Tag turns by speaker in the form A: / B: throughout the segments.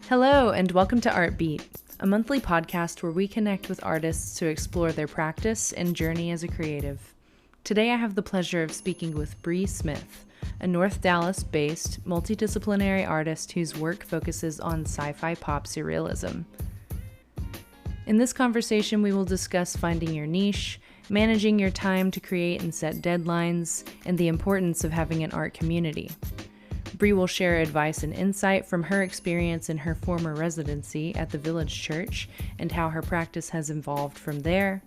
A: Hello, and welcome to Art Beat, a monthly podcast where we connect with artists to explore their practice and journey as a creative. Today I have the pleasure of speaking with Bree Smith, a North Dallas-based multidisciplinary artist whose work focuses on sci-fi pop surrealism. In this conversation, we will discuss finding your niche, managing your time to create and set deadlines, and the importance of having an art community. Bree will share advice and insight from her experience in her former residency at the Village Church and how her practice has evolved from there.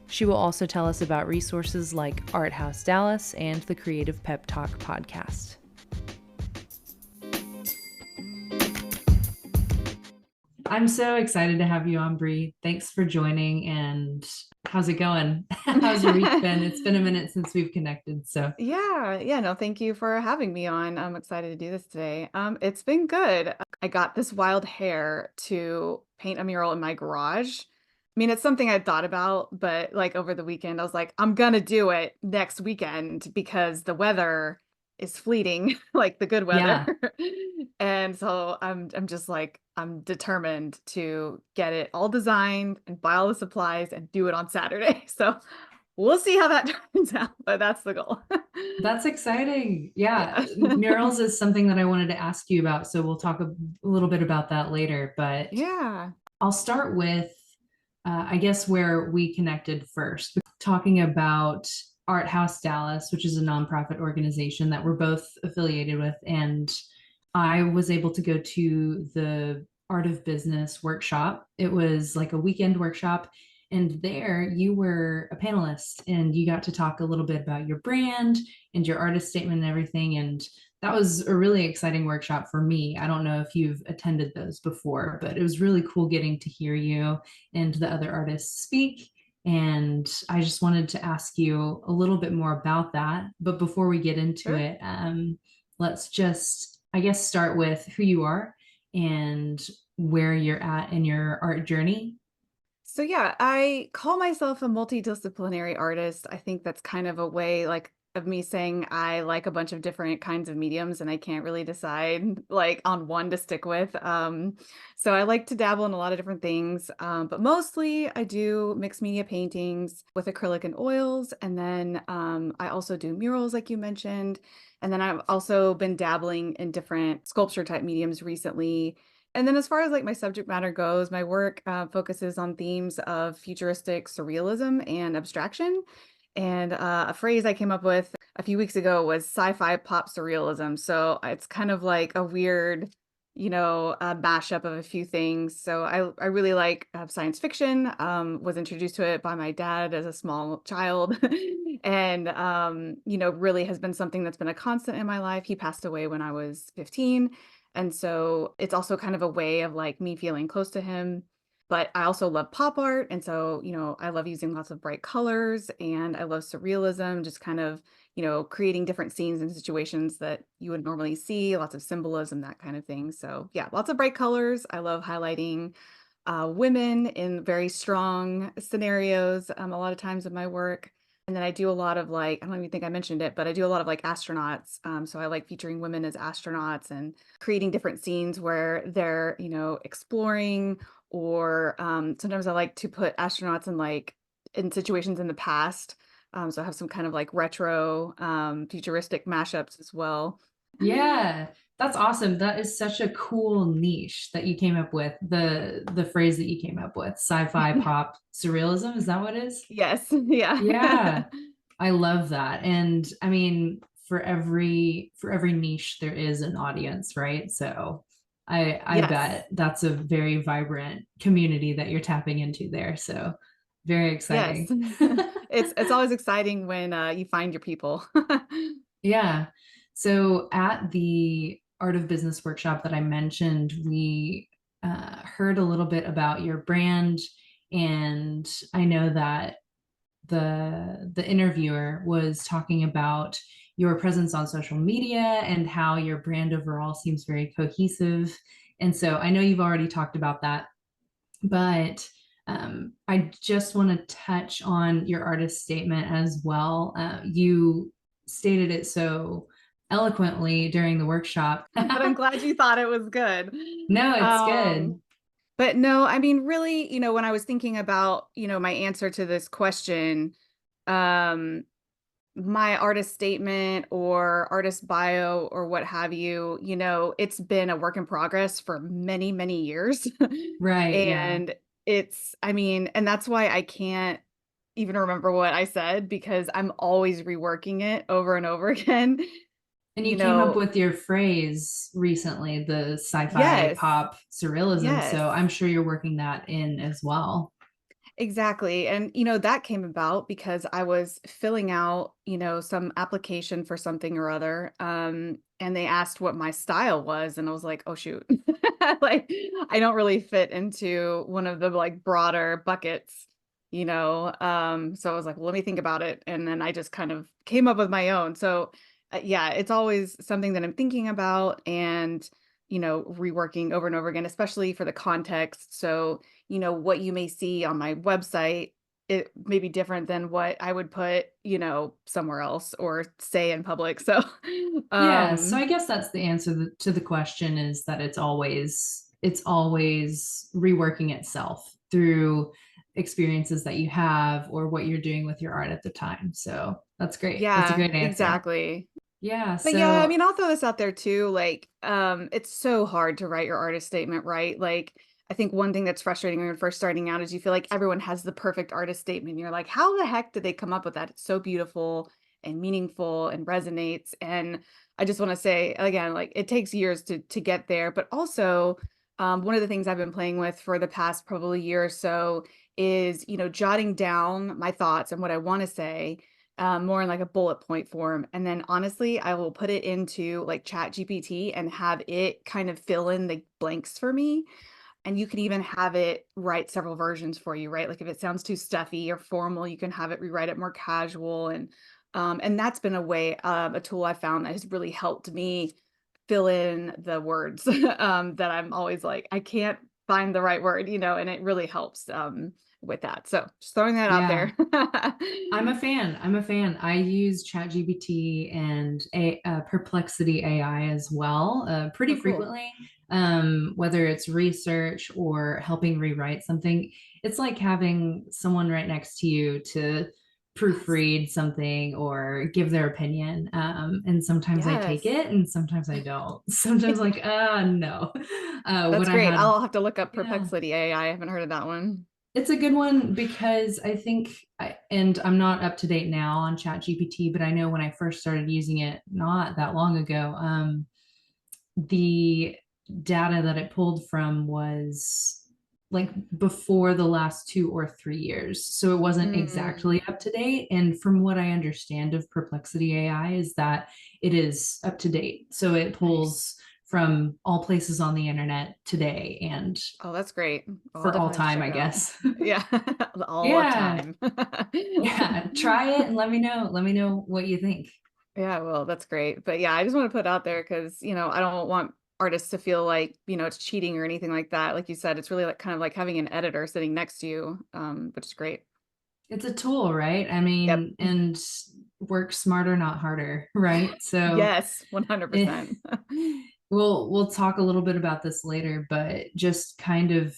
A: She will also tell us about resources like Art House Dallas and the Creative Pep Talk podcast. I'm so excited to have you on, Bree. Thanks for joining, and how's it going? How's your week been? It's been a minute since we've connected, so.
B: No, thank you for having me on. I'm excited to do this today. It's been good. I got this wild hair to paint a mural in my garage. I mean, it's something I'd thought about, but like over the weekend, I was like, I'm gonna do it next weekend because the weather is fleeting, like the good
A: Yeah,
B: weather. And so I'm just like, I'm determined to get it all designed and buy all the supplies and do it on Saturday. So we'll see how that turns out, but that's the goal.
A: that's exciting. Yeah,
B: Yeah.
A: murals is something that I wanted to ask you about, so we'll talk a little bit about that later. But
B: Yeah.
A: I'll start with, I guess, where we connected first, talking about Art House Dallas, which is a nonprofit organization that we're both affiliated with. And I was able to go to the Art of Business workshop. It was like a weekend workshop. And there you were a panelist and you got to talk a little bit about your brand and your artist statement and everything. And that was a really exciting workshop for me. I don't know if you've attended those before, but it was really cool getting to hear you and the other artists speak. And I just wanted to ask you a little bit more about that. But before we get into
B: Sure.
A: it, let's just, I guess, start with who you are and where you're at in your art journey.
B: So yeah, I call myself a multidisciplinary artist. I think that's kind of a way like of me saying I like a bunch of different kinds of mediums and I can't really decide like on one to stick with. So I like to dabble in a lot of different things, but mostly I do mixed media paintings with acrylic and oils, and then I also do murals like you mentioned, and then I've also been dabbling in different sculpture type mediums recently. And then as far as like my subject matter goes, my work focuses on themes of futuristic surrealism and abstraction. And a phrase I came up with a few weeks ago was sci-fi pop surrealism. So it's kind of like a weird, mashup of a few things. So I really like science fiction. Was introduced to it by my dad as a small child, and really has been something that's been a constant in my life. He passed away when I was 15. And so it's also kind of a way of like me feeling close to him. But I also love pop art. And so, I love using lots of bright colors and I love surrealism, just kind of, creating different scenes and situations that you would normally see, lots of symbolism, that kind of thing. So, yeah, lots of bright colors. I love highlighting women in very strong scenarios a lot of times in my work. And then I do a lot of like, I don't even think I mentioned it, but I do a lot of like astronauts. So I like featuring women as astronauts and creating different scenes where they're, exploring, or sometimes I like to put astronauts in like in situations in the past. So I have some kind of like retro, futuristic mashups as well.
A: Yeah, that's awesome. That is such a cool niche that you came up with. The phrase that you came up with, sci-fi pop surrealism, is that what it is?
B: Yes. Yeah.
A: Yeah. I love that. And I mean, for every niche there is an audience, right? So I
B: Yes.
A: bet that's a very vibrant community that you're tapping into there. So very
B: Yes.
A: exciting.
B: It's always exciting when you find your people.
A: Yeah. So at the Art of Business workshop that I mentioned, we heard a little bit about your brand, and I know that the interviewer was talking about your presence on social media and how your brand overall seems very cohesive. And so I know you've already talked about that, but I just want to touch on your artist statement as well. You stated it so eloquently during the workshop.
B: but I'm glad you thought it was good.
A: No, it's
B: Um,
A: good.
B: but no, I mean, really, when I was thinking about, my answer to this question, um, my artist statement or artist bio or what have you, it's been a work in progress for many, many years.
A: Right, yeah.
B: And I mean, and that's why I can't even remember what I said because I'm always reworking it over and over again.
A: And you
B: You
A: came up
B: know,
A: with your phrase recently, the sci-fi
B: yes,
A: pop surrealism.
B: yes.
A: So I'm sure you're working that in as well.
B: Exactly. And, that came about because I was filling out, some application for something or other. And they asked what my style was. And I was like, oh, shoot. Like, I don't really fit into one of the like broader buckets, So I was like, well, let me think about it. And then I just kind of came up with my own. So, yeah, it's always something that I'm thinking about and, reworking over and over again, especially for the context. So, what you may see on my website, it may be different than what I would put, somewhere else or say in public. So,
A: Yeah, so I
B: um,
A: guess that's the answer to the question is that it's always reworking itself through experiences that you have or what you're doing with your art at the time. So that's great. That's a
B: yeah,
A: great answer.
B: exactly.
A: Yeah,
B: But yeah, I
A: so
B: mean, I'll throw this out there too. Like, it's so hard to write your artist statement, right? Like, I think one thing that's frustrating when you're first starting out is you feel like everyone has the perfect artist statement. You're like, how the heck did they come up with that? It's so beautiful and meaningful and resonates. And I just want to say again, like it takes years to get there. But also, one of the things I've been playing with for the past probably year or so is, jotting down my thoughts and what I want to say more in like a bullet point form. And then honestly, I will put it into like Chat GPT and have it kind of fill in the blanks for me. And you can even have it write several versions for you, right? Like if it sounds too stuffy or formal, you can have it rewrite it more casual. And that's been a tool I found that has really helped me fill in the words that I'm always like, I can't find the right word, and it really helps with that. So just throwing that out
A: yeah,
B: there.
A: I'm a fan. I'm a fan. I use ChatGPT and Perplexity AI as well,
B: Oh,
A: pretty
B: cool.
A: frequently. Whether it's research or helping rewrite something, it's like having someone right next to you to
B: Yes.
A: proofread something or give their opinion. And sometimes I take
B: Yes.
A: it, and sometimes I don't. Sometimes like, no. When
B: That's
A: I
B: great.
A: had,
B: I'll have to look up
A: yeah,
B: Perplexity AI. I haven't heard of that one.
A: it's a good one because I think, and I'm not up to date now on ChatGPT, but I know when I first started using it not that long ago, the data that it pulled from was like before the last 2 or 3 years. So it wasn't
B: Mm.
A: exactly up to date. And from what I understand of Perplexity AI is that it is up to date. So it
B: Nice.
A: pulls from all places on the internet today and
B: Oh, that's great. Oh, I'll
A: for all
B: definitely have to
A: time,
B: check
A: I
B: it out.
A: guess.
B: Yeah. All of
A: Yeah.
B: time.
A: Yeah, try it and let me know. Let me know what you think.
B: Yeah, well, that's great. But yeah, I just want to put it out there because, I don't want artists to feel like, it's cheating or anything like that. Like you said, it's really like kind of like having an editor sitting next to you, which is great.
A: It's a tool, right? I
B: Yep.
A: mean, and work smarter, not harder, right? So
B: Yes,
A: eh,
B: 100%.
A: we'll talk a little bit about this later, but just kind of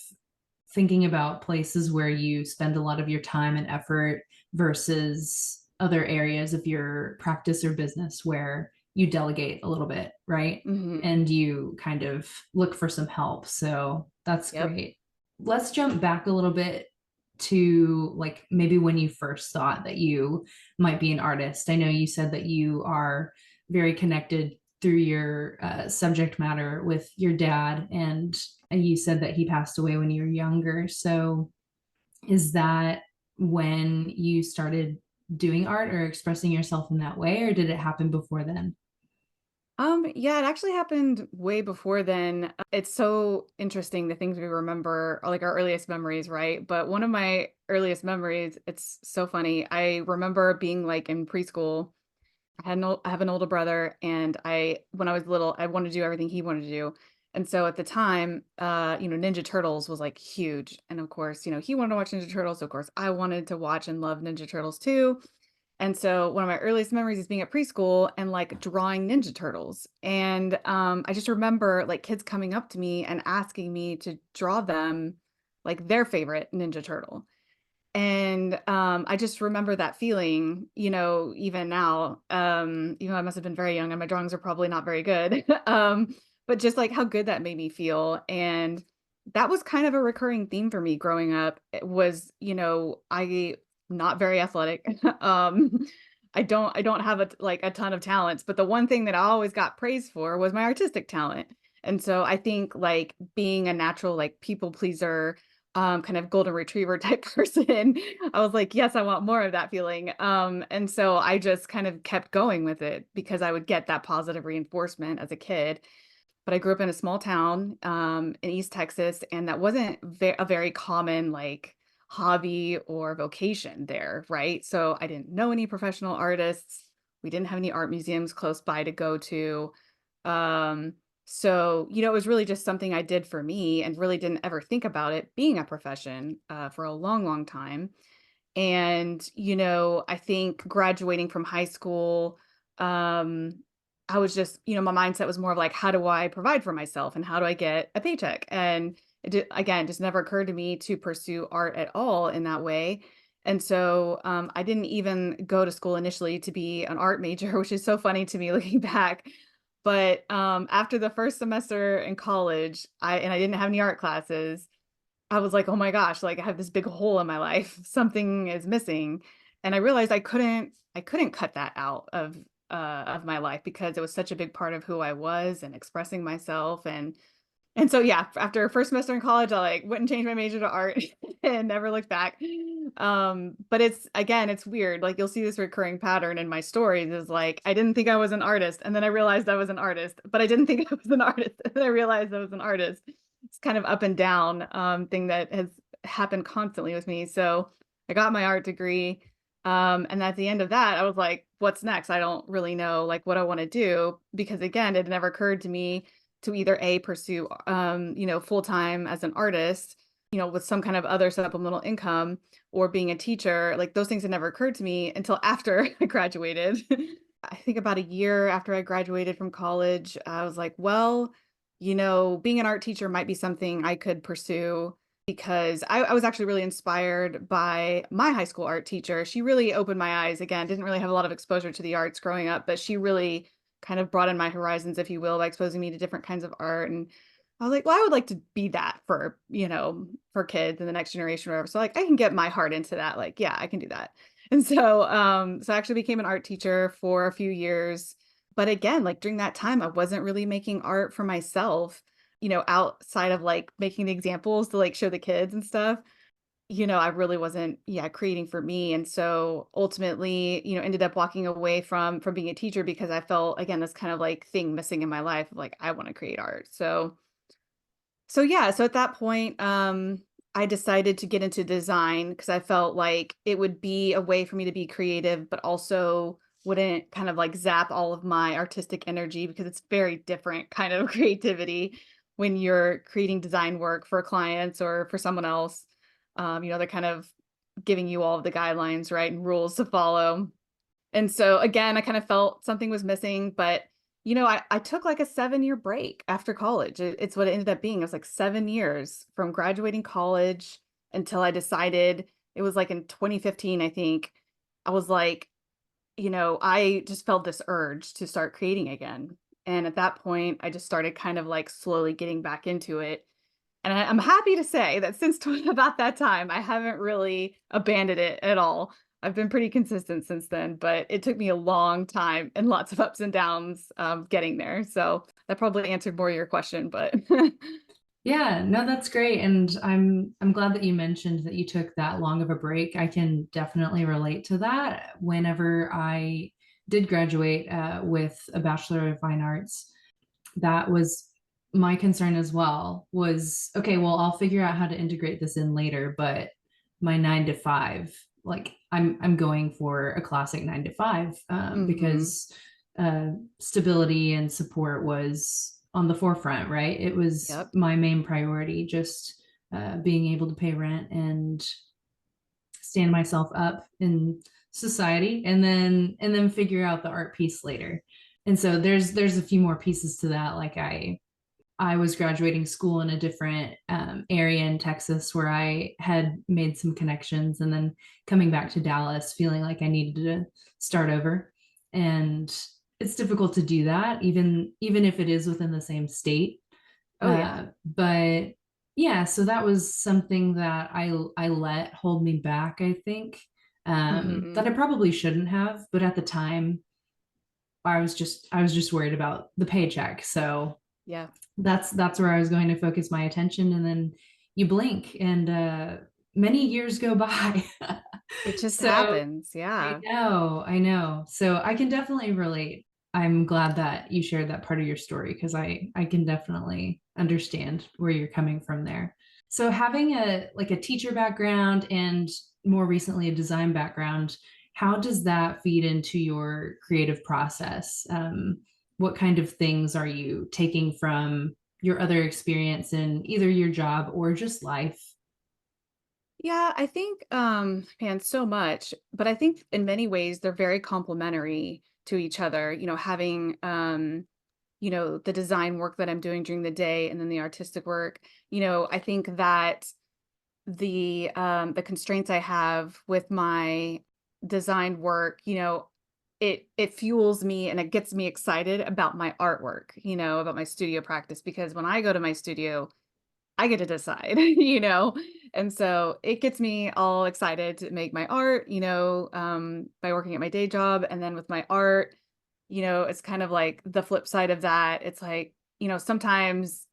A: thinking about places where you spend a lot of your time and effort versus other areas of your practice or business where you delegate a little bit, right?
B: Hmm.
A: And you kind of look for some help. So that's
B: Yep.
A: great. Let's jump back a little bit to like maybe when you first thought that you might be an artist. I know you said that you are very connected through your subject matter with your dad, and you said that he passed away when you were younger. So is that when you started doing art or expressing yourself in that way, or did it happen before then?
B: Yeah, it actually happened way before then. It's so interesting the things we remember, or like our earliest memories, right? But one of my earliest memories, it's so funny. I remember being like in preschool. I have an older brother, and when I was little, I wanted to do everything he wanted to do. And so at the time, Ninja Turtles was like huge. And of course, he wanted to watch Ninja Turtles. So of course, I wanted to watch and love Ninja Turtles too. And so one of my earliest memories is being at preschool and like drawing Ninja Turtles. And I just remember like kids coming up to me and asking me to draw them like their favorite Ninja Turtle. And I just remember that feeling, even now, even though I must have been very young and my drawings are probably not very good, but just like how good that made me feel. And that was kind of a recurring theme for me growing up. It was, I not very athletic. I don't have like a ton of talents, but the one thing that I always got praised for was my artistic talent. And so I think like being a natural like people pleaser, kind of golden retriever type person, I was like, yes, I want more of that feeling. And so I just kind of kept going with it because I would get that positive reinforcement as a kid. But I grew up in a small town in East Texas, and that wasn't a very common like hobby or vocation there, right? So I didn't know any professional artists. We didn't have any art museums close by to go to. Um, so, it was really just something I did for me and really didn't ever think about it being a profession for a long, long time. And, I think graduating from high school, um, I was just, my mindset was more of like, how do I provide for myself and how do I get a paycheck? And again, just never occurred to me to pursue art at all in that way. And so I didn't even go to school initially to be an art major, which is so funny to me looking back. But after the first semester in college, I didn't have any art classes. I was like, "Oh my gosh, like I have this big hole in my life. Something is missing." And I realized I couldn't cut that out of my life because it was such a big part of who I was and expressing myself. And so yeah, after first semester in college, I like went and changed my major to art and never looked back. But it's weird. Like you'll see this recurring pattern in my stories is like I didn't think I was an artist, and then I realized I was an artist, but I didn't think I was an artist, and then I realized I was an artist. It's kind of up and down thing that has happened constantly with me. So I got my art degree. And at the end of that, I was like, what's next? I don't really know like what I want to do because again, it never occurred to me to either pursue full time as an artist, with some kind of other supplemental income or being a teacher. Like those things had never occurred to me until after I graduated. I think about a year after I graduated from college, I was like, well, being an art teacher might be something I could pursue because I was actually really inspired by my high school art teacher. She really opened my eyes. Again, didn't really have a lot of exposure to the arts growing up, but she really kind of broadened my horizons, if you will, by exposing me to different kinds of art. And I was like, well, I would like to be that for kids and the next generation or whatever. So like I can get my heart into that. Like, yeah, I can do that. And so I actually became an art teacher for a few years. But again, like during that time, I wasn't really making art for myself, outside of like making the examples to like show the kids and stuff. I really wasn't, yeah, creating for me. And so ultimately, ended up walking away from being a teacher because I felt again this kind of like thing missing in my life of like I want to create art. So yeah, so at that point, I decided to get into design because I felt like it would be a way for me to be creative, but also wouldn't kind of like zap all of my artistic energy because it's very different kind of creativity when you're creating design work for clients or for someone else. They're kind of giving you all of the guidelines, right, and rules to follow. And so again, I kind of felt something was missing, but I took like a 7-year break after college. It's what it ended up being. It was like 7 years from graduating college until I decided it was like in 2015, I think. I was like, I just felt this urge to start creating again. And at that point, I just started kind of like slowly getting back into it. And I'm happy to say that since about that time, I haven't really abandoned it at all. I've been pretty consistent since then, but it took me a long time and lots of ups and downs getting there. So that probably answered more of your question, but
A: Yeah, no, that's great. And I'm glad that you mentioned that you took that long of a break. I can definitely relate to that. Whenever I did graduate with a Bachelor of Fine Arts, that was my concern as well was, okay, well, I'll figure out how to integrate this in later, but my 9 to 5, like I'm going for a classic 9 to 5
B: hmm
A: because stability and support was on the forefront, right? It was
B: yep.
A: my main priority, just being able to pay rent and stand myself up in society, and then figure out the art piece later. And so there's a few more pieces to that. Like I was graduating school in a different area in Texas where I had made some connections, and then coming back to Dallas feeling like I needed to start over. And it's difficult to do that, even if it is within the same state.
B: Oh yeah.
A: But yeah, so that was something that I let hold me back, I think, that
B: Hmm.
A: I probably shouldn't have. But at the time, I was just worried about the paycheck. So
B: Yeah.
A: that's where I was going to focus my attention. And then you blink, and many years go by.
B: It just
A: So
B: happens. Yeah.
A: I know. So I can definitely relate. I'm glad that you shared that part of your story, because I can definitely understand where you're coming from there. So having a teacher background and more recently a design background, how does that feed into your creative process? What kind of things are you taking from your other experience in either your job or just life?
B: Yeah, I think man, so much, but I think in many ways they're very complementary to each other, having the design work that I'm doing during the day and then the artistic work. I think that the constraints I have with my design work, it fuels me and it gets me excited about my artwork, about my studio practice, because when I go to my studio, I get to decide, and so it gets me all excited to make my art, by working at my day job. And then with my art, it's kind of like the flip side of that. It's like, sometimes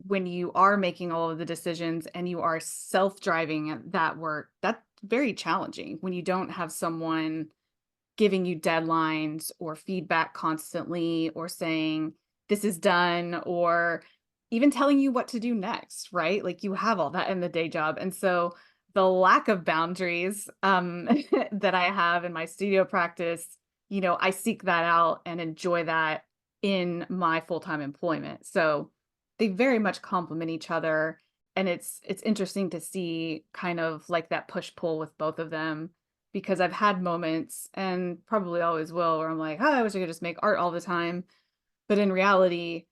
B: when you are making all of the decisions and you are self-driving at that work, that's very challenging when you don't have someone giving you deadlines or feedback constantly, or saying this is done, or even telling you what to do next, right? Like, you have all that in the day job. And so the lack of boundaries that I have in my studio practice, I seek that out and enjoy that in my full-time employment. So they very much complement each other. And it's interesting to see kind of like that push pull with both of them, because I've had moments, and probably always will, where I'm like, oh, I wish I could just make art all the time. But in reality,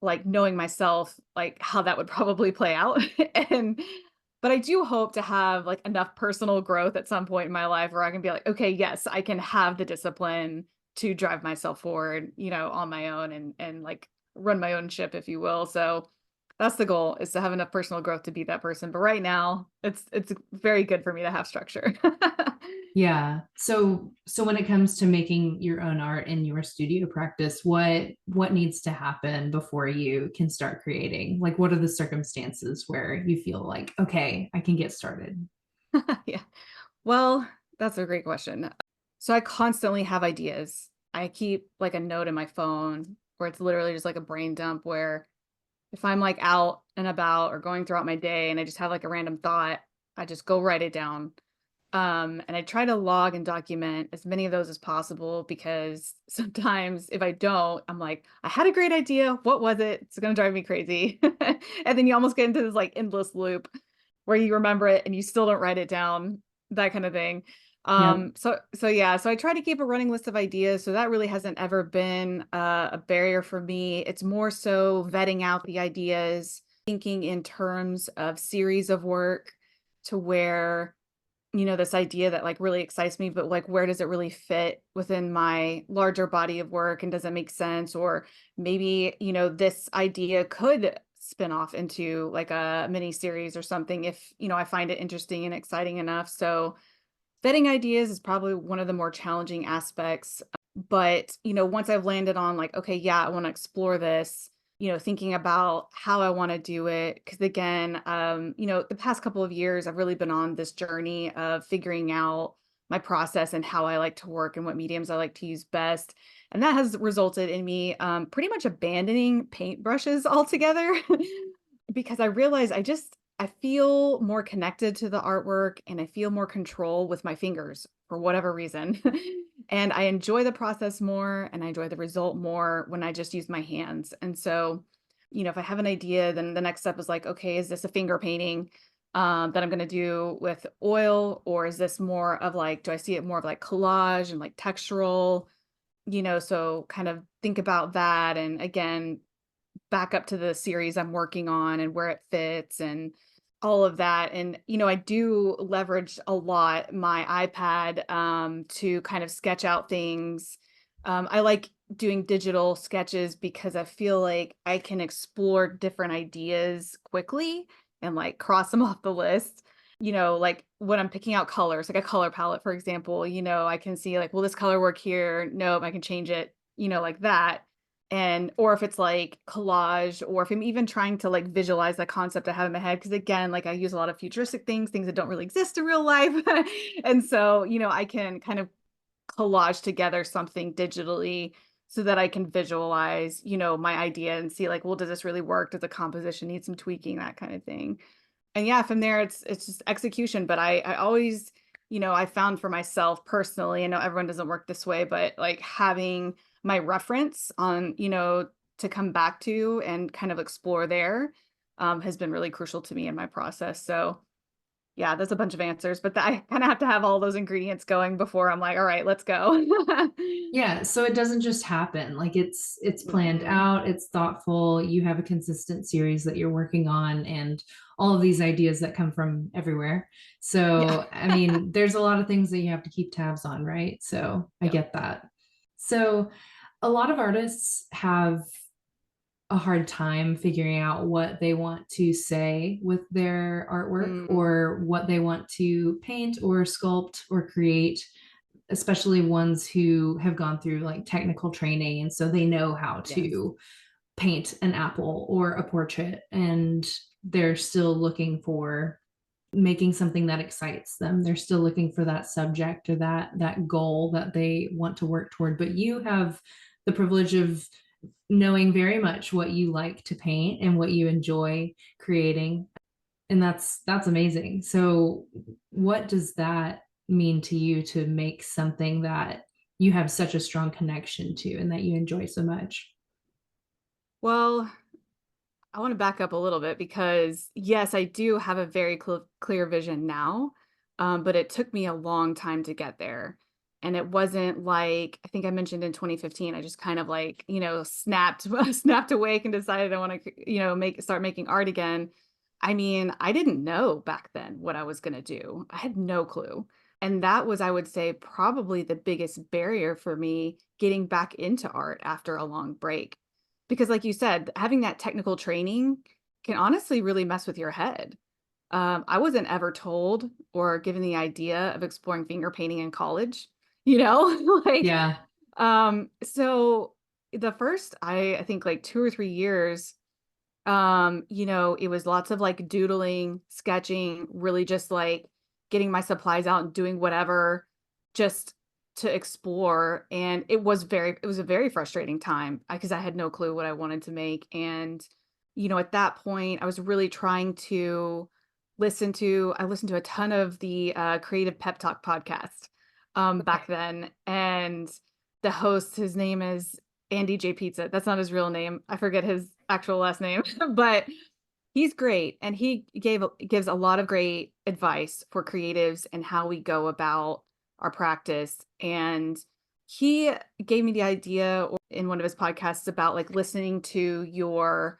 B: like, knowing myself, like, how that would probably play out. and but I do hope to have like enough personal growth at some point in my life where I can be like, okay, yes, I can have the discipline to drive myself forward, on my own, and like run my own ship, if you will. So that's the goal, is to have enough personal growth to be that person. But right now, it's very good for me to have structure.
A: Yeah. So when it comes to making your own art in your studio practice, what needs to happen before you can start creating? Like, what are the circumstances where you feel like, okay, I can get started?
B: Yeah. Well, that's a great question. So I constantly have ideas. I keep like a note in my phone where it's literally just like a brain dump, where if I'm like out and about or going throughout my day and I just have like a random thought, I just go write it down. And I try to log and document as many of those as possible, because sometimes if I don't, I'm like, I had a great idea. What was it? It's going to drive me crazy. And then you almost get into this like endless loop where you remember it and you still don't write it down, that kind of thing.
A: Yep.
B: So yeah, so I try to keep a running list of ideas. So that really hasn't ever been a barrier for me. It's more so vetting out the ideas, thinking in terms of series of work, to where, this idea that like really excites me, but like, where does it really fit within my larger body of work? And does it make sense? Or maybe, this idea could spin off into like a mini series or something, if, I find it interesting and exciting enough. So vetting ideas is probably one of the more challenging aspects. But, once I've landed on like, okay, yeah, I want to explore this, thinking about how I want to do it. Cause again, the past couple of years, I've really been on this journey of figuring out my process and how I like to work and what mediums I like to use best. And that has resulted in me pretty much abandoning paintbrushes altogether, because I realize I feel more connected to the artwork and I feel more control with my fingers for whatever reason. And I enjoy the process more and I enjoy the result more when I just use my hands. And so, if I have an idea, then the next step is like, okay, is this a finger painting? that I'm going to do with oil, or is this more of like, do I see it more of like collage and like textural, so kind of think about that. And again, back up to the series I'm working on and where it fits and all of that. And, I do leverage a lot my iPad to kind of sketch out things. I like doing digital sketches because I feel like I can explore different ideas quickly and like cross them off the list. Like when I'm picking out colors, like a color palette, for example, I can see like, will this color work here? Nope, I can change it, like that. And or if it's like collage, or if I'm even trying to like visualize the concept I have in my head, because again, like I use a lot of futuristic things that don't really exist in real life. And so, I can kind of collage together something digitally so that I can visualize, my idea and see like, well, does this really work? Does the composition need some tweaking, that kind of thing? And yeah, from there it's just execution. But I always, I found for myself personally, I know everyone doesn't work this way, but like having my reference on, to come back to and kind of explore there, has been really crucial to me in my process. So yeah, that's a bunch of answers, but I kind of have to have all those ingredients going before I'm like, all right, let's go.
A: Yeah, so it doesn't just happen. Like it's planned
B: Mm-mm.
A: out, it's thoughtful, you have a consistent series that you're working on and all of these ideas that come from everywhere.
B: Yeah.
A: So, I mean, there's a lot of things that you have to keep tabs on, right? So, I
B: Yep.
A: get that. So, a lot of artists have a hard time figuring out what they want to say with their artwork
B: Mm,
A: or what they want to paint or sculpt or create, especially ones who have gone through like technical training. And so they know how
B: yes.
A: to paint an apple or a portrait, and they're still looking for making something that excites them. They're still looking for that subject or that goal that they want to work toward. But you have the privilege of knowing very much what you like to paint and what you enjoy creating, and that's amazing. So what does that mean to you to make something that you have such a strong connection to and that you enjoy so much?
B: Well, I want to back up a little bit because yes, I do have a very clear vision now, but it took me a long time to get there. And it wasn't like I think I mentioned in 2015, I just kind of like snapped snapped awake and decided I want to make start making art again. I mean, I didn't know back then what I was going to do. I had no clue. And that was, I would say, probably the biggest barrier for me getting back into art after a long break, because like you said, having that technical training can honestly really mess with your head. I wasn't ever told or given the idea of exploring finger painting in college, like,
A: Yeah.
B: so the first, I think like 2 or 3 years, it was lots of like doodling, sketching, really just like getting my supplies out and doing whatever just to explore. And it was a very frustrating time because I had no clue what I wanted to make. And, at that point, I was really trying to I listened to a ton of the Creative Pep Talk podcast
A: Okay.
B: back then. And the host, his name is Andy J. Pizza. That's not his real name. I forget his actual last name, but he's great. And he gives a lot of great advice for creatives and how we go about our practice. And he gave me the idea in one of his podcasts about like listening to your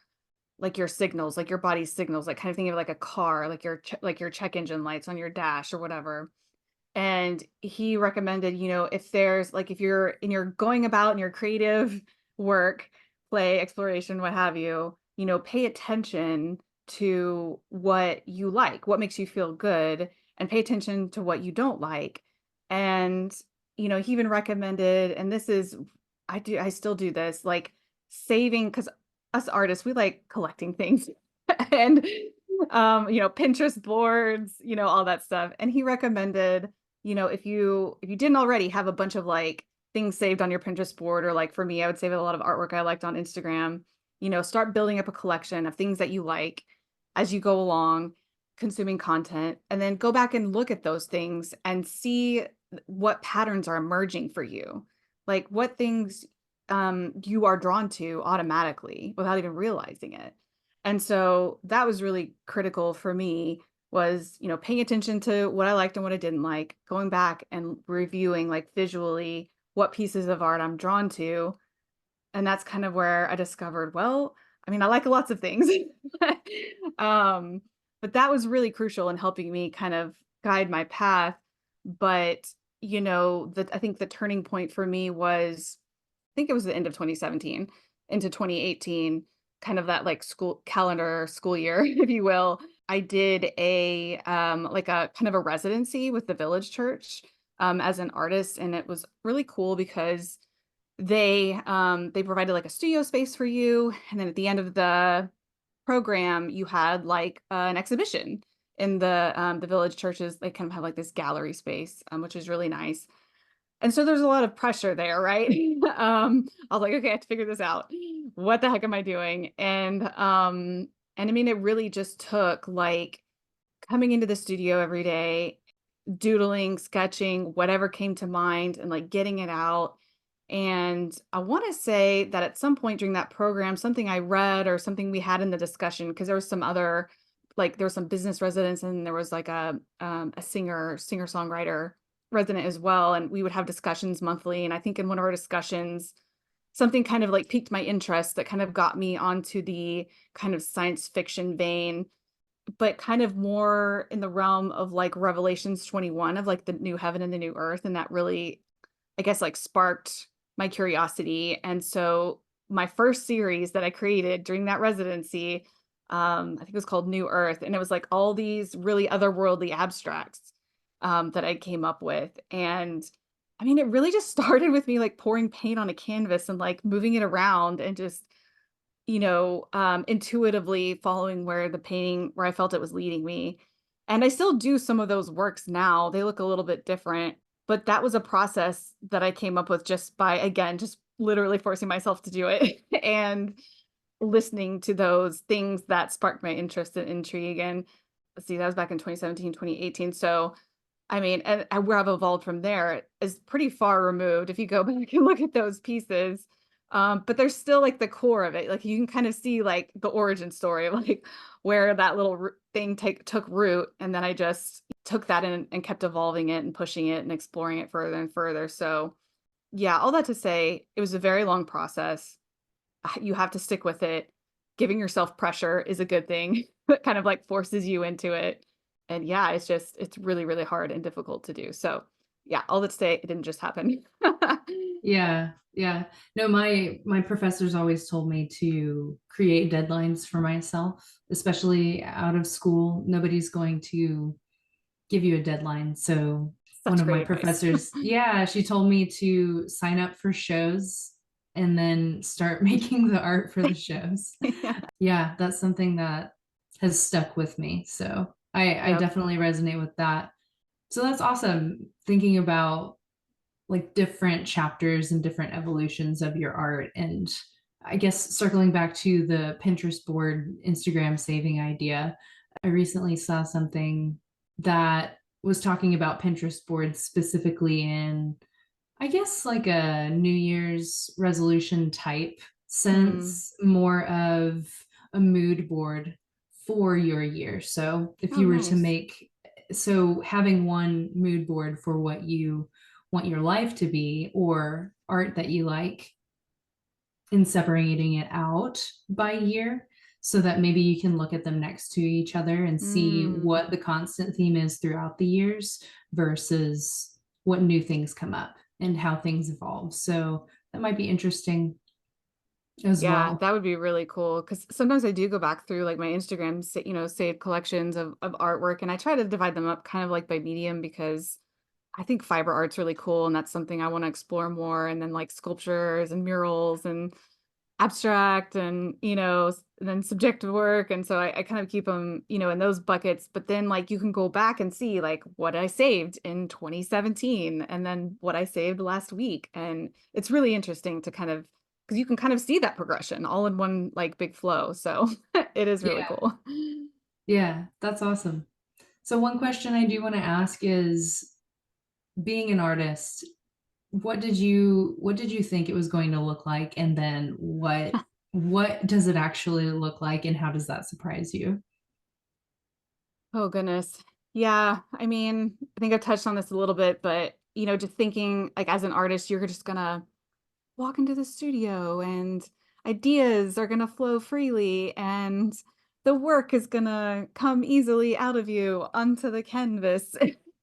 B: signals, like your body's signals, like kind of thinking of like a car, like your check engine lights on your dash or whatever. And he recommended, if there's like if you're going about in your creative work, play, exploration, what have you, pay attention to what you like, what makes you feel good, and pay attention to what you don't like. And he even recommended, and this is I still do this, like saving, because us artists, we like collecting things and Pinterest boards, all that stuff. And he recommended, if you didn't already have a bunch of like things saved on your Pinterest board, or like for me, I would save a lot of artwork I liked on Instagram, start building up a collection of things that you like as you go along consuming content, and then go back and look at those things and see what patterns are emerging for you. Like what things you are drawn to automatically without even realizing it. And so that was really critical for me was, paying attention to what I liked and what I didn't like, going back and reviewing like visually what pieces of art I'm drawn to. And that's kind of where I discovered, well, I mean, I like lots of things. um, but that was really crucial in helping me kind of guide my path. But, I think the turning point for me was, I think it was the end of 2017 into 2018, kind of that like school year, if you will. I did like a kind of a residency with the Village Church as an artist, and it was really cool because they provided like a studio space for you, and then at the end of the program, you had like an exhibition in the Village Churches. They kind of have like this gallery space, which is really nice. And so there's a lot of pressure there, right? I was like, okay, I have to figure this out. What the heck am I doing? And I mean, it really just took like coming into the studio every day, doodling, sketching, whatever came to mind, and like getting it out. And I want to say that at some point during that program, something I read or something we had in the discussion, because there was some other, like there was some business residents and there was like a singer songwriter resident as well, and we would have discussions monthly. And I think in one of our discussions, something kind of like piqued my interest that kind of got me onto the kind of science fiction vein, but kind of more in the realm of like Revelations 21 of like the new heaven and the new earth. And that really, I guess, like sparked my curiosity. And so my first series that I created during that residency, I think it was called New Earth. And it was like all these really otherworldly abstracts that I came up with. And I mean, it really just started with me like pouring paint on a canvas and like moving it around and just, intuitively following where I felt it was leading me. And I still do some of those works now. They look a little bit different, but that was a process that I came up with just by, again, just literally forcing myself to do it and listening to those things that sparked my interest and intrigue. And let's see, that was back in 2017, 2018. So, I mean, and where I've evolved from there is pretty far removed if you go back and look at those pieces. But there's still like the core of it. Like you can kind of see like the origin story of like where that little thing took root. And then I just took that in and kept evolving it and pushing it and exploring it further and further. So yeah, all that to say, it was a very long process. You have to stick with it. Giving yourself pressure is a good thing that kind of like forces you into it. And yeah, it's really, really hard and difficult to do. So yeah, all that to say, it didn't just happen.
A: Yeah, yeah. No, my professors always told me to create deadlines for myself, especially out of school. Nobody's going to give you a deadline. So one
B: Such
A: of my
B: great advice.
A: professors, yeah, she told me to sign up for shows and then start making the art for the shows.
B: Yeah.
A: Yeah, that's something that has stuck with me. So I
B: Yep.
A: definitely resonate with that. So that's awesome. Thinking about like different chapters and different evolutions of your art. And I guess circling back to the Pinterest board Instagram saving idea, I recently saw something that was talking about Pinterest boards specifically in, I guess, like a New Year's resolution type
B: Mm.
A: sense, more of a mood board for your year. So if
B: Oh,
A: you were to
B: nice.
A: make, so having one mood board for what you want your life to be or art that you like, and separating it out by year so that maybe you can look at them next to each other and see
B: Mm.
A: what the constant theme is throughout the years versus what new things come up and how things evolve. So that might be interesting as
B: Yeah,
A: well.
B: that would be really cool. Because sometimes I do go back through like my Instagram, saved collections of artwork, and I try to divide them up kind of like by medium because I think fiber art's really cool, and that's something I want to explore more. And then like sculptures and murals and abstract and, then subjective work. And so I kind of keep them, in those buckets. But then like you can go back and see like what I saved in 2017 and then what I saved last week. And it's really interesting to kind of, because you can kind of see that progression all in one like big flow. So it is really
A: Yeah.
B: cool.
A: Yeah, that's awesome. So one question I do want to ask is, being an artist, what did you think it was going to look like, and then what does it actually look like, and how does that surprise you?
B: Oh, goodness. Yeah. I mean, I think I've touched on this a little bit, but, just thinking like as an artist, you're just gonna walk into the studio and ideas are gonna flow freely and the work is gonna come easily out of you onto the canvas.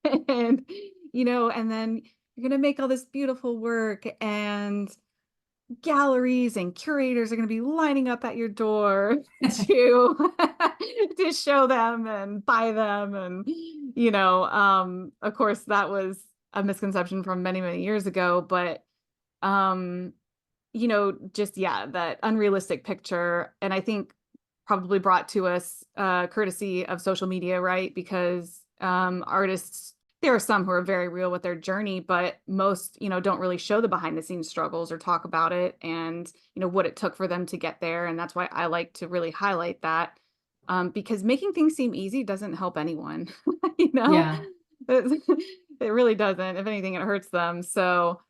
B: And, and then you're gonna make all this beautiful work and galleries and curators are going to be lining up at your door to to show them and buy them. And of course that was a misconception from many many years ago, but um just, yeah, that unrealistic picture. And I think probably brought to us courtesy of social media, right? Because artists, there are some who are very real with their journey, but most, don't really show the behind the scenes struggles or talk about it and, what it took for them to get there. And that's why I like to really highlight that, because making things seem easy doesn't help anyone, you know?
A: Yeah.
B: It, it really doesn't. If anything, it hurts them. So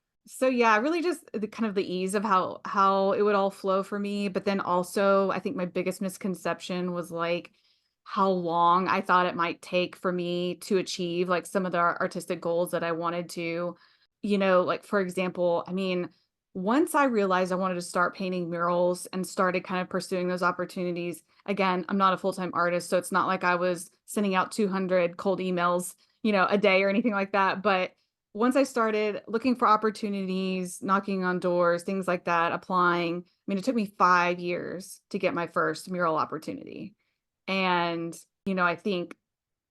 B: yeah, really just the kind of the ease of how it would all flow for me. But then also, I think my biggest misconception was like how long I thought it might take for me to achieve like some of the artistic goals that I wanted to. Like for example, I mean, once I realized I wanted to start painting murals and started kind of pursuing those opportunities, again, I'm not a full-time artist, so it's not like I was sending out 200 cold emails, a day or anything like that. But once I started looking for opportunities, knocking on doors, things like that, applying, I mean, it took me 5 years to get my first mural opportunity. And, I think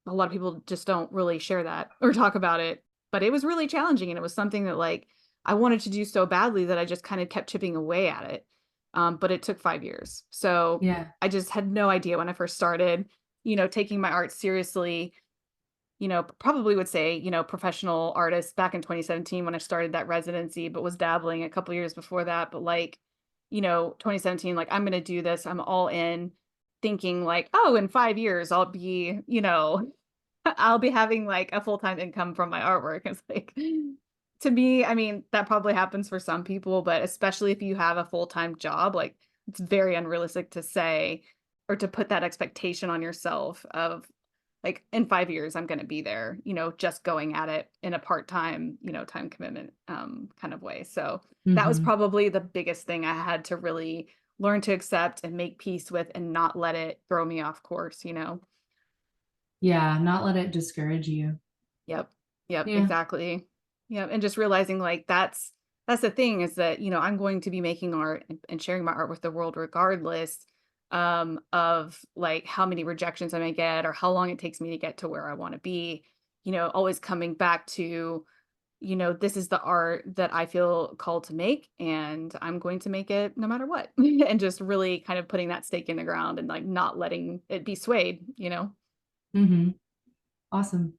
B: a lot of people just don't really share that or talk about it, but it was really challenging. And it was something that like I wanted to do so badly that I just kind of kept chipping away at it. But it took 5 years. So
A: Yeah.
B: I just had no idea when I first started, taking my art seriously, probably would say, professional artist back in 2017 when I started that residency, but was dabbling a couple years before that. But like, 2017, like, I'm going to do this. I'm all in, thinking like, oh, in 5 years, I'll be, I'll be having like a full-time income from my artwork. It's like, to me, I mean, that probably happens for some people, but especially if you have a full-time job, like, it's very unrealistic to say or to put that expectation on yourself of like in 5 years I'm going to be there, just going at it in a part-time, time commitment kind of way. So that was
A: Hmm.
B: probably the biggest thing I had to really learn to accept and make peace with and not let it throw me off course.
A: Yeah. Not let it discourage you.
B: Yep. Yep,
A: Yeah.
B: exactly. Yep, and just realizing like that's the thing is that, I'm going to be making art and sharing my art with the world regardless of like how many rejections I may get or how long it takes me to get to where I want to be, always coming back to, this is the art that I feel called to make and I'm going to make it no matter what. And just really kind of putting that stake in the ground and like not letting it be swayed.
A: Hmm. Awesome.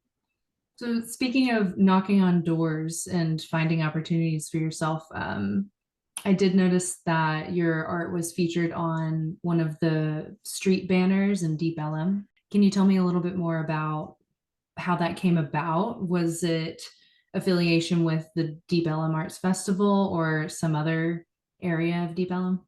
A: So speaking of knocking on doors and finding opportunities for yourself, I did notice that your art was featured on one of the street banners in Deep Ellum. Can you tell me a little bit more about how that came about? Was it affiliation with the Deep Ellum Arts Festival or some other area of Deep Ellum?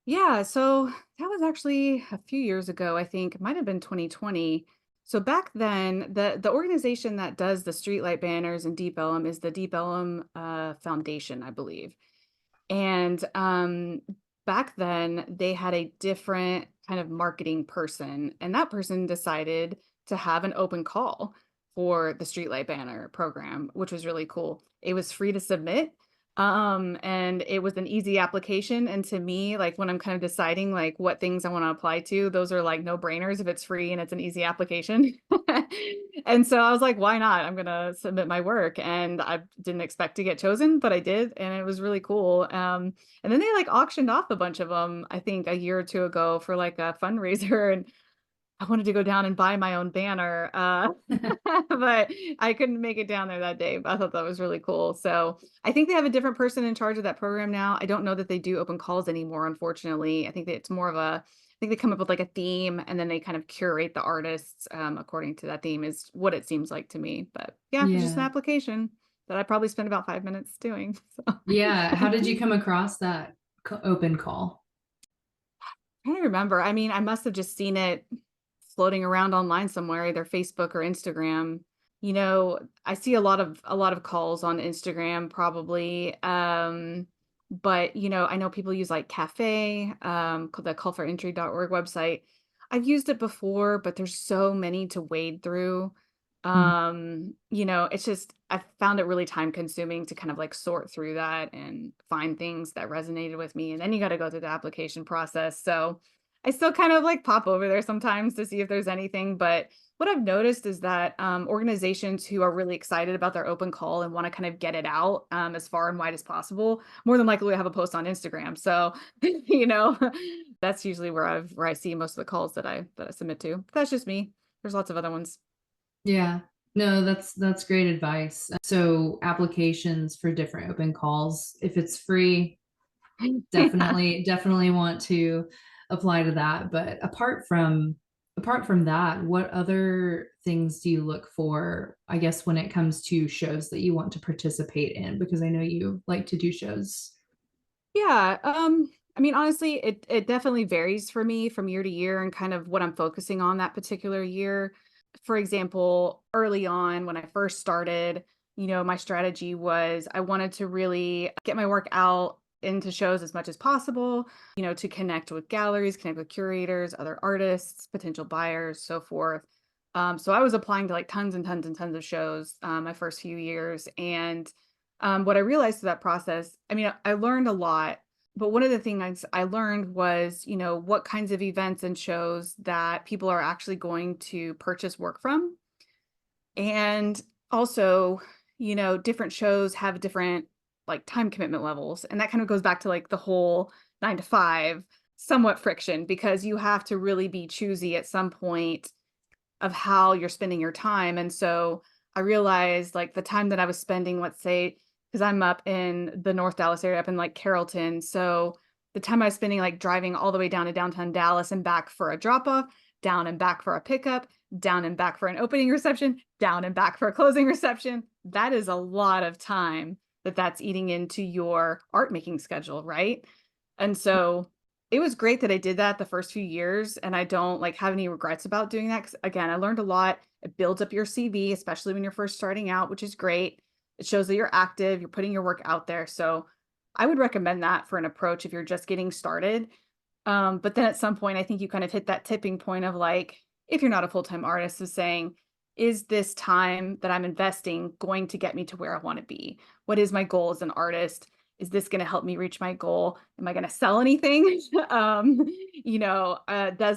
B: Yeah, so that was actually a few years ago, I think. It might have been 2020. So back then, the organization that does the streetlight banners in Deep Ellum is the Deep Ellum Foundation, I believe. And back then, they had a different kind of marketing person, and that person decided to have an open call for the streetlight banner program, which was really cool. It was free to submit, and it was an easy application. And to me, like when I'm kind of deciding like what things I want to apply to, those are like no brainers if it's free and it's an easy application. And so I was like, why not? I'm gonna submit my work. And I didn't expect to get chosen, but I did, and it was really cool. And then they like auctioned off a bunch of them, I think a year or two ago for like a fundraiser. And I wanted to go down and buy my own banner, but I couldn't make it down there that day. But I thought that was really cool. So I think they have a different person in charge of that program now. I don't know that they do open calls anymore, unfortunately. I think that it's more of I think they come up with like a theme and then they kind of curate the artists according to that theme, is what it seems like to me. But yeah, it's just an
A: Yeah.
B: application that I probably spent about 5 minutes doing. So.
A: Yeah. How did you come across that open call?
B: I don't remember. I mean, I must have just seen it floating around online somewhere, either Facebook or Instagram. I see a lot of calls on Instagram probably. But I know people use like Cafe, the callforentry.org website. I've used it before, but there's so many to wade through.
A: Mm.
B: It's just I found it really time consuming to kind of like sort through that and find things that resonated with me. And then you got to go through the application process. So I still kind of like pop over there sometimes to see if there's anything. But what I've noticed is that organizations who are really excited about their open call and want to kind of get it out as far and wide as possible, more than likely have a post on Instagram. So, that's usually where I see most of the calls that I submit to. But that's just me. There's lots of other ones.
A: Yeah. No, that's great advice. So applications for different open calls, if it's free, definitely want to apply to that. But apart from that, what other things do you look for, I guess, when it comes to shows that you want to participate in? Because I know you like to do shows.
B: Yeah, I mean, honestly, it definitely varies for me from year to year and kind of what I'm focusing on that particular year. For example, early on when I first started, my strategy was I wanted to really get my work out into shows as much as possible, to connect with galleries, connect with curators, other artists, potential buyers, so forth. So I was applying to like tons and tons and tons of shows my first few years. And what I realized through that process, I mean, I learned a lot, but one of the things I learned was, what kinds of events and shows that people are actually going to purchase work from. And also, different shows have different like time commitment levels. And that kind of goes back to like the whole 9 to 5 somewhat friction because you have to really be choosy at some point of how you're spending your time. And so I realized like the time that I was spending, let's say, because I'm up in the North Dallas area, up in like Carrollton. So the time I was spending like driving all the way down to downtown Dallas and back for a drop off, down and back for a pickup, down and back for an opening reception, down and back for a closing reception. That is a lot of time that's eating into your art making schedule, right? And so it was great that I did that the first few years, and I don't like have any regrets about doing that. Cause again, I learned a lot. It builds up your CV, especially when you're first starting out, which is great. It shows that you're active, you're putting your work out there. So I would recommend that for an approach if you're just getting started. But then at some point, I think you kind of hit that tipping point of like, if you're not a full-time artist, is saying, is this time that I'm investing going to get me to where I want to be? What is my goal as an artist? Is this going to help me reach my goal? Am I going to sell anything? Does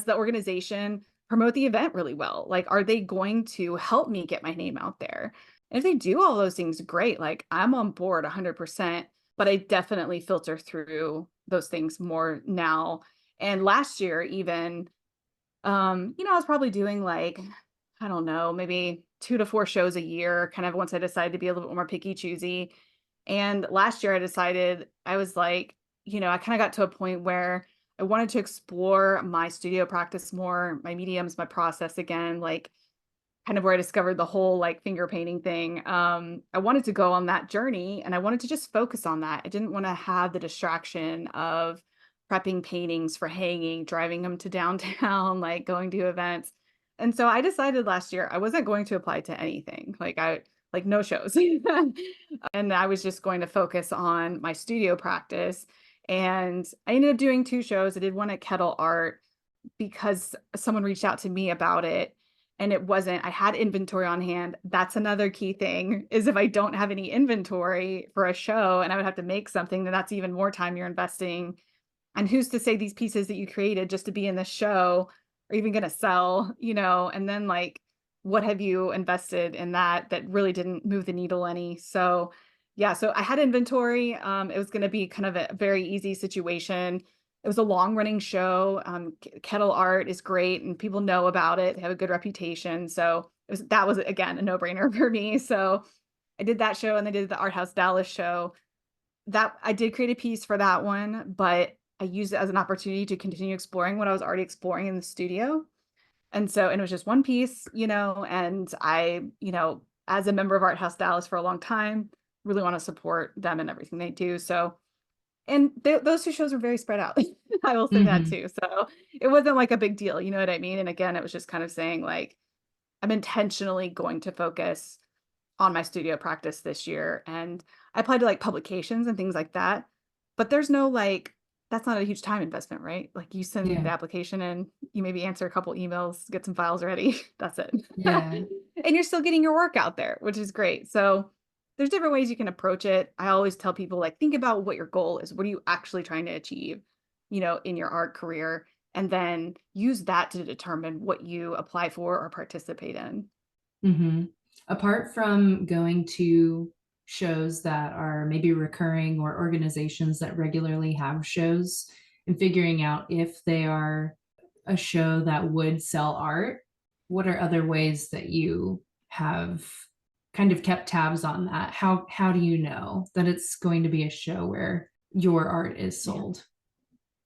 B: the organization promote the event really well? Like, are they going to help me get my name out there? And if they do all those things, great. Like, I'm on board 100%, but I definitely filter through those things more now. And last year, even, I was probably doing like, I don't know, maybe 2 to 4 shows a year, kind of once I decided to be a little bit more picky choosy. And last year I decided I was like, I kind of got to a point where I wanted to explore my studio practice more, my mediums, my process again, like kind of where I discovered the whole like finger painting thing. I wanted to go on that journey and I wanted to just focus on that. I didn't want to have the distraction of prepping paintings for hanging, driving them to downtown, like going to events. And so I decided last year I wasn't going to apply to anything. Like no shows. And I was just going to focus on my studio practice. And I ended up doing 2 shows. I did one at Kettle Art because someone reached out to me about it and it wasn't, I had inventory on hand. That's another key thing is if I don't have any inventory for a show and I would have to make something, then that's even more time you're investing. And who's to say these pieces that you created just to be in the show are even going to sell, and then like, what have you invested in that really didn't move the needle any? So yeah, so I had inventory. It was going to be kind of a very easy situation. It was a long running show. Kettle Art is great and people know about it. They have a good reputation. So that was again, a no brainer for me. So I did that show and I did the Art House Dallas show. That I did create a piece for that one, but I used it as an opportunity to continue exploring what I was already exploring in the studio. And it was just one piece, and I, as a member of Art House Dallas for a long time, really want to support them and everything they do. So And those two shows were very spread out. I will say that
A: Hmm.
B: too. So it wasn't like a big deal, you know what I mean? And again, it was just kind of saying like, I'm intentionally going to focus on my studio practice this year. And I applied to like publications and things like that. But there's no like, that's not a huge time investment, right? Like you send the
A: Yeah.
B: application in, you maybe answer a couple emails, get some files ready. That's it.
A: Yeah.
B: And you're still getting your work out there, which is great. So there's different ways you can approach it. I always tell people like, think about what your goal is. What are you actually trying to achieve, in your art career? And then use that to determine what you apply for or participate in.
A: Hmm. Apart from going to shows that are maybe recurring or organizations that regularly have shows and figuring out if they are a show that would sell art, what are other ways that you have kind of kept tabs on that? How do you know that it's going to be a show where your art is
B: Yeah.
A: sold?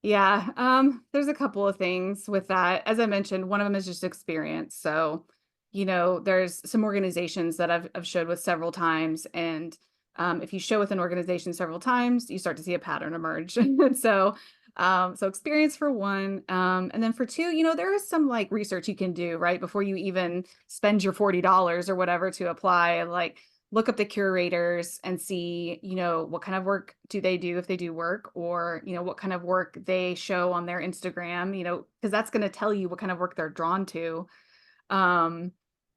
B: Yeah, there's a couple of things with that. As I mentioned, one of them is just experience. So, there's some organizations that I've showed with several times, and if you show with an organization several times, you start to see a pattern emerge. And so experience for one, and then for two, there is some like research you can do right before you even spend your $40 or whatever to apply. Like look up the curators and see, what kind of work do they do if they do work, or, what kind of work they show on their Instagram, because that's going to tell you what kind of work they're drawn to. Um,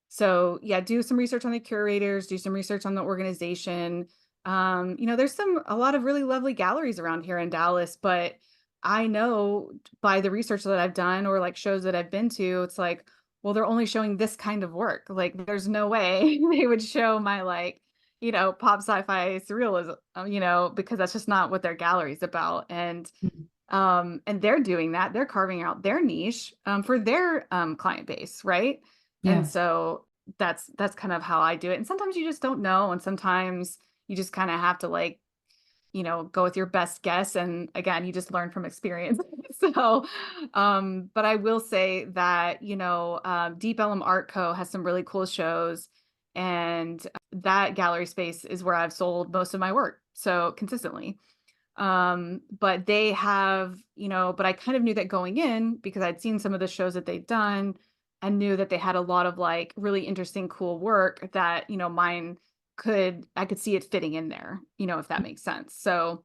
B: so yeah, do some research on the curators, do some research on the organization. There's a lot of really lovely galleries around here in Dallas, but I know by the research that I've done or like shows that I've been to, it's like, well, they're only showing this kind of work. Like there's no way they would show my like, pop sci-fi surrealism, because that's just not what their gallery's about. And they're doing that. They're carving out their niche for their client base, right? And
A: Yeah.
B: so that's kind of how I do it. And sometimes you just don't know, and sometimes you just kind of have to like, go with your best guess. And again, you just learn from experience. But I will say that, Deep Ellum Art Co. has some really cool shows, and that gallery space is where I've sold most of my work. So consistently. But they have, but I kind of knew that going in because I'd seen some of the shows that they've done and knew that they had a lot of like really interesting, cool work that, I could see it fitting in there, if that makes sense. So,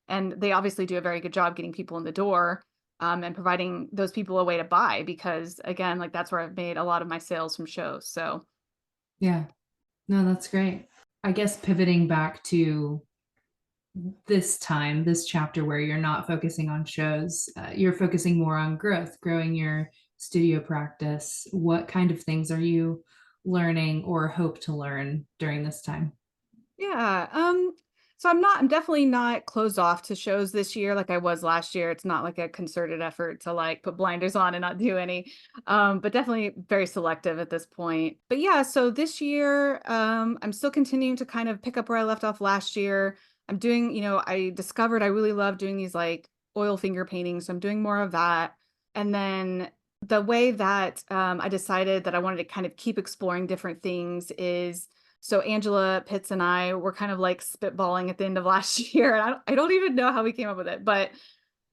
B: and they obviously do a very good job getting people in the door, and providing those people a way to buy because again, like that's where I've made a lot of my sales from shows. So,
A: Yeah. No, that's great. I guess pivoting back to this time, this chapter where you're not focusing on shows, you're focusing more on growth, growing your studio practice. What kind of things are you learning or hope to learn during this time?
B: yeah. So I'm definitely not closed off to shows this year like I was last year. It's not like a concerted effort to like put blinders on and not do any. But definitely very selective at this point. But yeah, so this year, I'm still continuing to kind of pick up where I left off last year. I'm doing, I discovered I really love doing these like oil finger paintings. So I'm doing more of that. And then the way that I decided that I wanted to kind of keep exploring different things is so Angela Pitts and I were kind of like spitballing at the end of last year. And I don't even know how we came up with it, but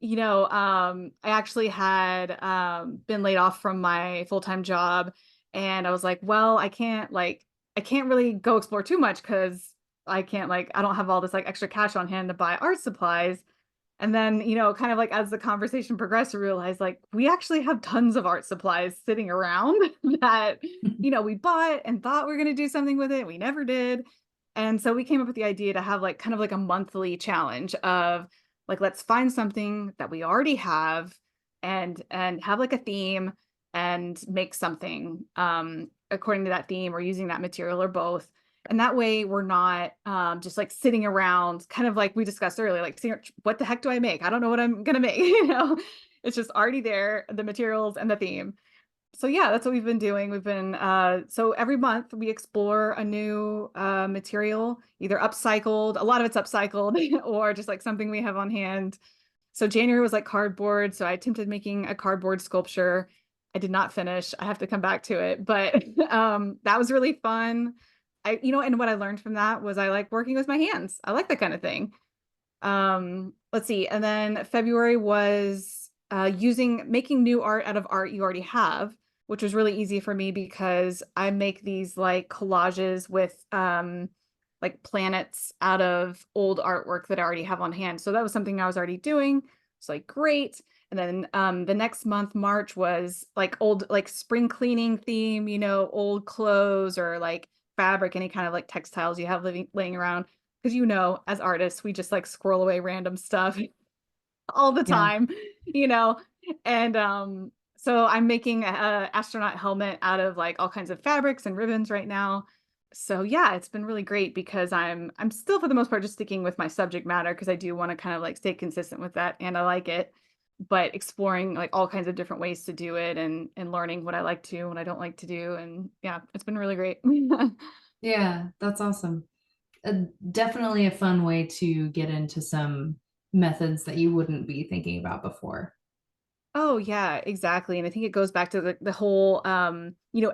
B: I actually had been laid off from my full-time job. And I was like, well, I can't really go explore too much because I don't have all this like extra cash on hand to buy art supplies. And then, kind of like as the conversation progressed, I realized like we actually have tons of art supplies sitting around that, we bought and thought we are going to do something with it. We never did. And so we came up with the idea to have like kind of like a monthly challenge of like, let's find something that we already have and have like a theme and make something according to that theme or using that material or both. And that way we're not just like sitting around, kind of like we discussed earlier, like what the heck do I make? I don't know what I'm gonna make. It's just already there, the materials and the theme. So yeah, that's what we've been doing. We've been so every month we explore a new material, either upcycled, a lot of it's upcycled, or just like something we have on hand. So January was like cardboard. So I attempted making a cardboard sculpture. I did not finish. I have to come back to it, but that was really fun. And what I learned from that was I like working with my hands. I like that kind of thing. let's see. And then February was making new art out of art you already have, which was really easy for me because I make these like collages with like planets out of old artwork that I already have on hand. So that was something I was already doing. It's like great. And then the next month, March, was like old, like spring cleaning theme, old clothes or like fabric, any kind of like textiles you have laying around. Because as artists, we just like squirrel away random stuff all the
A: Yeah.
B: time, you know. And so I'm making a astronaut helmet out of like all kinds of fabrics and ribbons right now. So yeah, it's been really great because I'm still for the most part just sticking with my subject matter because I do want to kind of like stay consistent with that and I like it, but exploring like all kinds of different ways to do it and learning what I like to, what I don't like to do. And yeah, it's been really great.
A: Yeah, that's awesome. Definitely a fun way to get into some methods that you wouldn't be thinking about before.
B: Oh yeah, exactly. And I think it goes back to the whole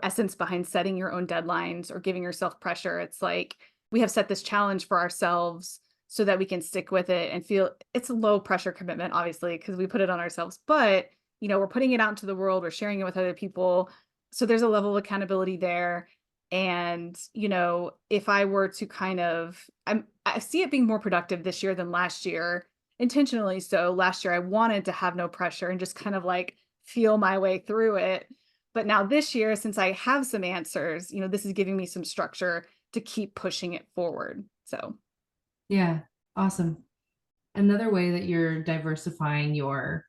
B: essence behind setting your own deadlines or giving yourself pressure. It's like we have set this challenge for ourselves so that we can stick with it and feel it's a low pressure commitment, obviously, because we put it on ourselves. But we're putting it out into the world, we're sharing it with other people. So there's a level of accountability there. And, if I were to I see it being more productive this year than last year intentionally. So last year I wanted to have no pressure and just kind of like feel my way through it. But now this year, since I have some answers, this is giving me some structure to keep pushing it forward. So
A: Yeah, awesome. Another way that you're diversifying your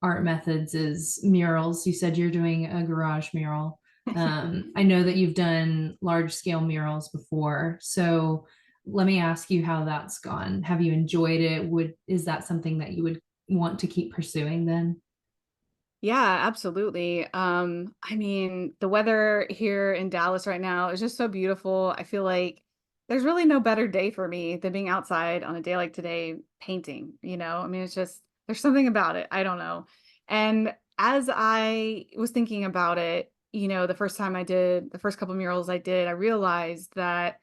A: art methods is murals. You said you're doing a garage mural. I know that you've done large scale murals before. So let me ask you how that's gone. Have you enjoyed it? Is that something that you would want to keep pursuing then?
B: yeah, absolutely. I mean, the weather here in Dallas right now is just so beautiful. I feel like there's really no better day for me than being outside on a day like today painting, I mean, it's just there's something about it. I don't know. And as I was thinking about it, the first time I did the first couple murals I did, I realized that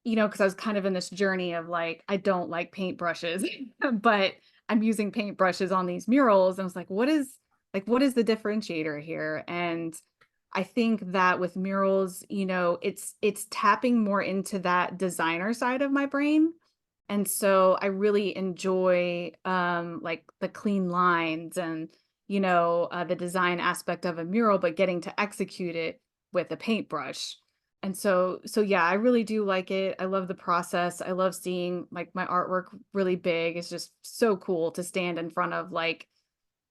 B: because I was kind of in this journey of like, I don't like paintbrushes, but I'm using paintbrushes on these murals. And I was like, what is the differentiator here? And I think that with murals, it's tapping more into that designer side of my brain. And so I really enjoy like the clean lines and the design aspect of a mural, but getting to execute it with a paintbrush. And so yeah, I really do like it. I love the process. I love seeing like my artwork really big. It's just so cool to stand in front of like,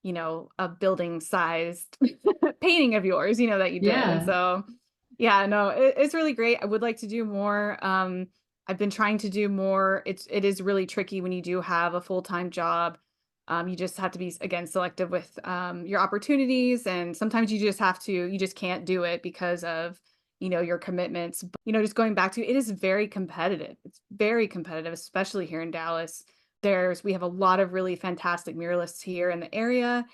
B: a building sized painting of yours, that you did. And
A: Yeah.
B: so yeah, no, it's really great. I would like to do more. I've been trying to do more. It is really tricky when you do have a full-time job. You just have to be again selective with your opportunities, and sometimes you just can't do it because of your commitments. But, just going back to it is very competitive. It's very competitive, especially here in Dallas. We have a lot of really fantastic muralists here in the area,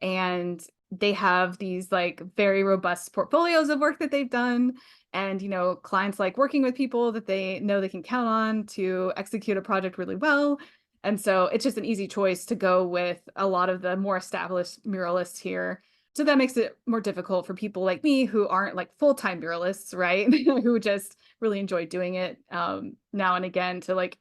B: and they have these like very robust portfolios of work that they've done. And, clients like working with people that they know they can count on to execute a project really well. And so it's just an easy choice to go with a lot of the more established muralists here. So that makes it more difficult for people like me who aren't like full-time muralists, right? Who just really enjoy doing it now and again to like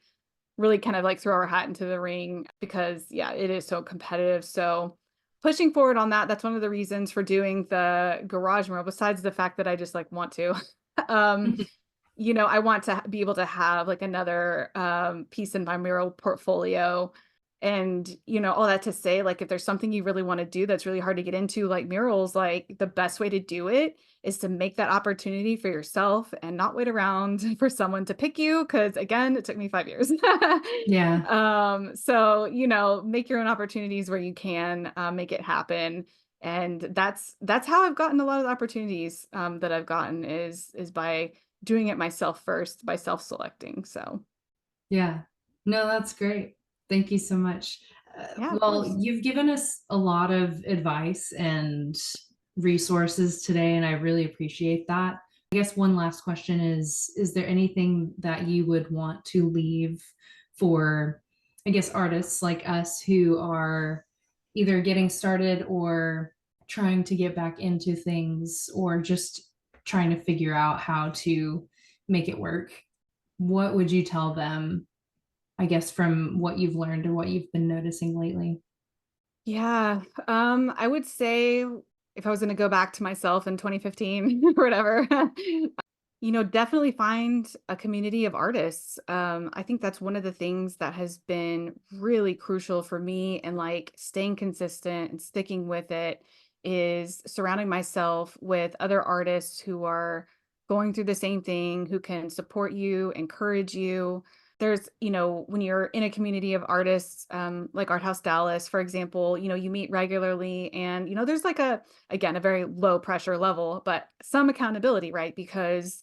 B: really kind of like throw our hat into the ring because yeah, it is so competitive. So pushing forward on that, that's one of the reasons for doing the garage mural, besides the fact that I just like want to. um, I want to be able to have like another piece in my mural portfolio. And, all that to say, like, if there's something you really want to do that's really hard to get into, like murals, like the best way to do it is to make that opportunity for yourself and not wait around for someone to pick you. Cause again, it took me 5 years.
A: Yeah.
B: So, make your own opportunities where you can make it happen. And that's how I've gotten a lot of the opportunities that I've gotten is by doing it myself first by self-selecting. So
A: Yeah. No, that's great. Thank you so much.
B: yeah, of
A: Well,
B: course.
A: you've given us a lot of advice and resources today, and I really appreciate that. I guess one last question is there anything that you would want to leave for I guess, artists like us who are either getting started or trying to get back into things or just trying to figure out how to make it work, what would you tell them, I guess, from what you've learned or what you've been noticing lately?
B: Yeah, I would say if I was going to go back to myself in 2015 or whatever, definitely find a community of artists. I think that's one of the things that has been really crucial for me and like staying consistent and sticking with it is surrounding myself with other artists who are going through the same thing, who can support you, encourage you. There's, when you're in a community of artists, like Art House Dallas, for example, you meet regularly and, there's like again, a very low pressure level, but some accountability, right? Because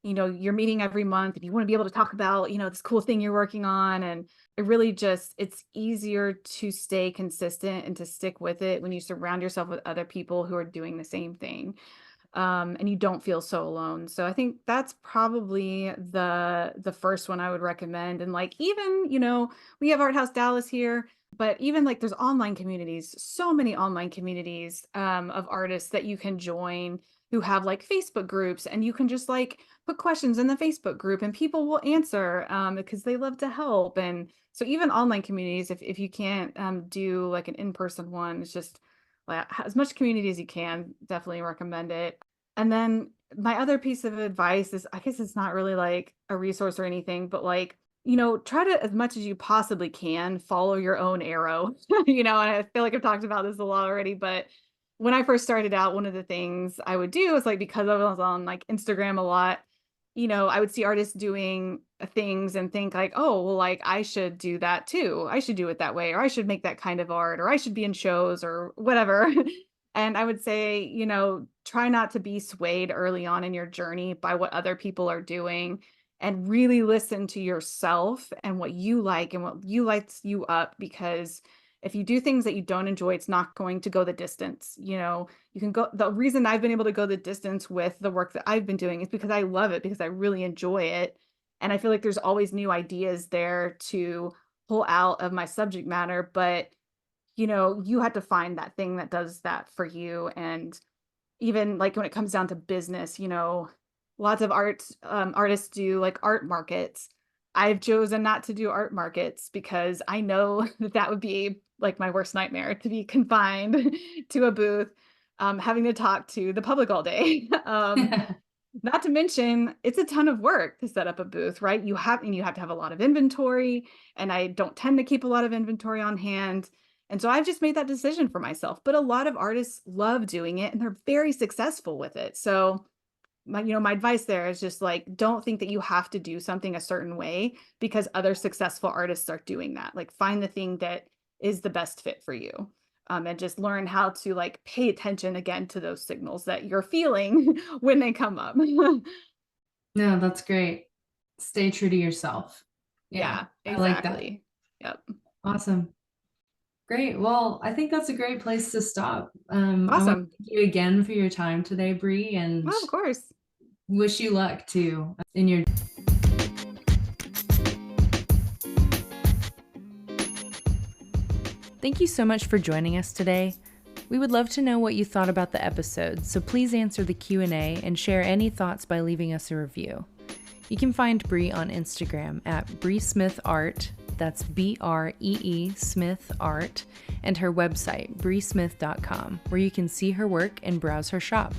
B: you're meeting every month and you want to be able to talk about, this cool thing you're working on. And it's easier to stay consistent and to stick with it when you surround yourself with other people who are doing the same thing. And you don't feel so alone. So I think that's probably the first one I would recommend. And like even, we have Art House Dallas here, but even like there's online communities, so many online communities of artists that you can join who have like Facebook groups, and you can just like put questions in the Facebook group and people will answer because they love to help. And so even online communities, if you can't do like an in-person one, it's just like as much community as you can, definitely recommend it. And then my other piece of advice is, I guess it's not really like a resource or anything, but like, try to, as much as you possibly can, follow your own arrow. And I feel like I've talked about this a lot already, but when I first started out, one of the things I would do is like, because I was on like Instagram a lot, I would see artists doing things and think like, oh, well, like I should do that too. I should do it that way, or I should make that kind of art, or I should be in shows or whatever. And I would say, try not to be swayed early on in your journey by what other people are doing and really listen to yourself and what you like and what you lights you up, because if you do things that you don't enjoy, it's not going to go the distance. You can go. The reason I've been able to go the distance with the work that I've been doing is because I love it, because I really enjoy it. And I feel like there's always new ideas there to pull out of my subject matter. But, you have to find that thing that does that for you. And even like when it comes down to business, lots of artists do like art markets. I've chosen not to do art markets because I know that would be like my worst nightmare, to be confined to a booth, having to talk to the public all day. Not to mention, it's a ton of work to set up a booth, right? You have to have a lot of inventory, and I don't tend to keep a lot of inventory on hand. And so I've just made that decision for myself. But a lot of artists love doing it and they're very successful with it. So my advice there is just like, don't think that you have to do something a certain way because other successful artists are doing that. Like find the thing that is the best fit for you. And just learn how to like pay attention again to those signals that you're feeling when they come up.
A: No, that's great. Stay true to yourself. Yeah,
B: Yeah,
A: I like that.
B: exactly. Yep.
A: Awesome. Great. Well, I think that's a great place to stop. I want to
B: Awesome.
A: thank you again for your time today, Bree, and
B: Oh, of course.
A: wish you luck too in your. Thank you so much for joining us today. We would love to know what you thought about the episode, so please answer the Q&A and share any thoughts by leaving us a review. You can find Bree on Instagram at BreeSmithArt, that's BREE Smith Art, and her website, BreeSmith.com, where you can see her work and browse her shop.